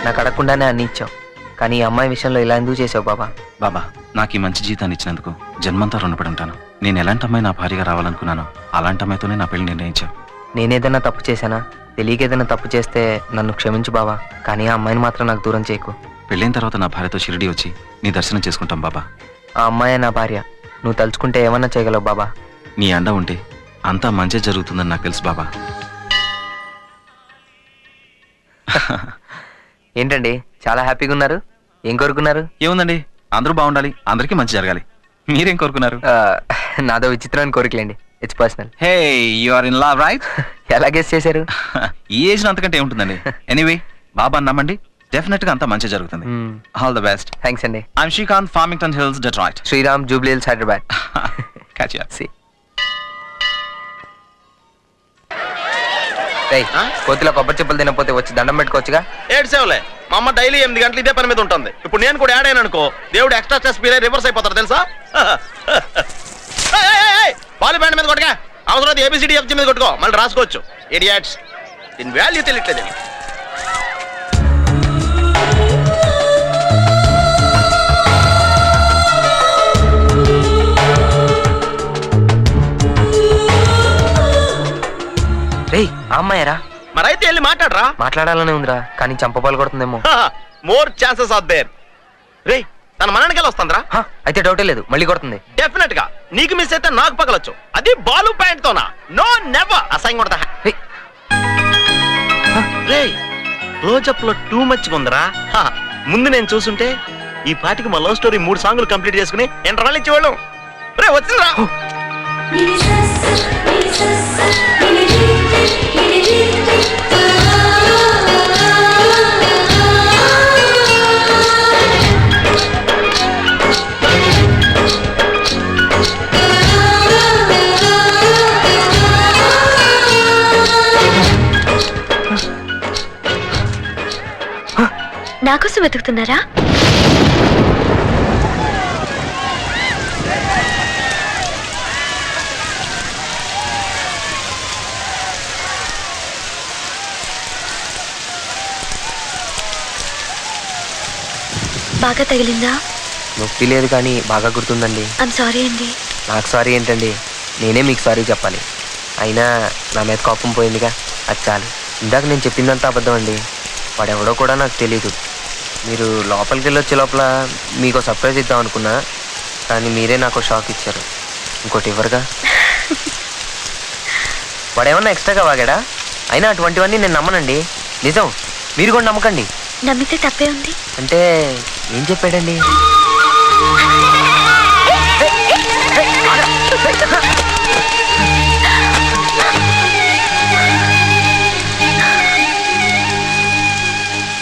నాకు అడగకుండానే అన్ని ఇచ్చావు. కానీ ఈ అమ్మాయి విషయంలో ఇలా ఎందుకు చేసావు బాబా? బాబా, నాకు ఈ మంచి జీవితాన్ని ఇచ్చినందుకు జన్మంతా రుణపడి ఉంటాను. నేను ఎలాంటి అమ్మాయి నా భార్యగా రావాలనుకున్నానో అలాంటి అమ్మాయితోనే నా పెళ్లి నిర్ణయించావు. నేనేదైనా తప్పు చేశానా? తెలియక ఏదైనా తప్పు చేస్తే నన్ను క్షమించు బాబా. కానీ ఆ అమ్మాయిని మాత్రం నాకు దూరం చేయకు. పెళ్ళైన తర్వాత నా భార్యతో షిరిడి వచ్చి నీ దర్శనం చేసుకుంటాం బాబా. ఆ అమ్మాయే నా భార్య. నువ్వు తలుచుకుంటే ఏమన్నా చేయగలవు బాబా. నీ అండ ఉంటే అంతా మంచి జరుగుతుందని నాకు తెలుసు బాబా. ఏంటండి చాలా హ్యాపీగా ఉన్నారు? ఏం కోరుకున్నారు? ఏముందండి, అందరూ బాగుండాలి, అందరికీ మంచి జరగాలి. మీరేం కోరుకున్నారు? నాదో విచిత్రమైన కోరికలేండి. It's personal. Hey, you are in love right? ఎలా గెస్ చేశారు? ఈ ఏజ్ అంతకంటే ఏముంటుందండి. ఎనీవే, బాబా నమ్మండి, డెఫినెట్ గా అంతా మంచి జరుగుతుంది. All the best. థ్యాంక్స్ అండి. I'm Srikanth, Farmington Hills, Detroit. Sriram, Jubilee Hills, Hyderabad. Catch you. See. కోతిలో కొబ్బరి చెప్పులు తినకపోతే వచ్చి దండం పెట్టుకోవచ్చుగా. ఏడ్సేవలే, మా అమ్మ డైలీ 8 గంటలు ఇదే పని మీద ఉంటుంది. ఇప్పుడు నేను కూడా యాడ్ అయినా అనుకో, దేవుడు ఎక్స్ట్రా స్ట్రెస్ ఫీల్ అయ్యి రివర్స్ అయిపోతారు తెలుసా. బాల్ బ్యాండ్ మీద కొట్టగా అవసరం ABCDFG మీద కొట్టుకో, మళ్ళీ రాసుకోవచ్చు. ఇడియట్స్, దీని వాల్యూ తెలియట్లేదు. రేయ్, ఆ అమ్మాయరా? మరైతే వెళ్ళి మాట్లాడరా. మాట్లాడాలనే ఉందిరా, కానీ చంపబాలు కొడుతుందేమో. More chances are there. రే, తన మనకి వెళ్ళి వస్తుందిరా. అయితే డౌటే లేదు, మళ్ళీ కొడుతుంది. డెఫినెట్ గా నీకు మిస్ అయితే నాకు పగలొచ్చు. అది బాలు ప్యాంట్ తోనా? No never. అసహ్యం కొడతా. రే, రోజప్ లో టూ మచ్ ఉందరా. ముందు నేను చూసుంటే ఈ పాటికి మా లవ్ స్టోరీ 3 సాంగులు కంప్లీట్ చేసుకుని ఎంట్రాలు ఇచ్చేవాళ్ళం. రే, వచ్చిందిరా. నాకోసం వెతుకుతున్నారా? బాగా తగిలిందా? నొప్పి లేదు కానీ బాగా గుర్తుందండి. ఐమ్ సారీ అండి. నాకు సారీ ఏంటండి, నేనే మీకు సారీ చెప్పాలి. అయినా నా మీద కోపం పోయిందిగా, అది చాలు. ఇందాక నేను చెప్పిందంతా అబద్ధం అండి. వాడెవడో కూడా నాకు తెలీదు. మీరు లోపలికి వెళ్ళి వచ్చే లోపల మీకు సర్ప్రైజ్ ఇద్దాం అనుకున్నా, కానీ మీరే నాకు షాక్ ఇచ్చారు. ఇంకోటి ఇవ్వరుగా. వాడేమన్నా ఎక్స్ట్రాగా వాగాడా? అయినా అటువంటివన్నీ నేను నమ్మనండి. నిజం, మీరు కూడా నమ్మకండి. నమ్మితే తప్పే ఉంది. అంటే ఏం చెప్పాడండి?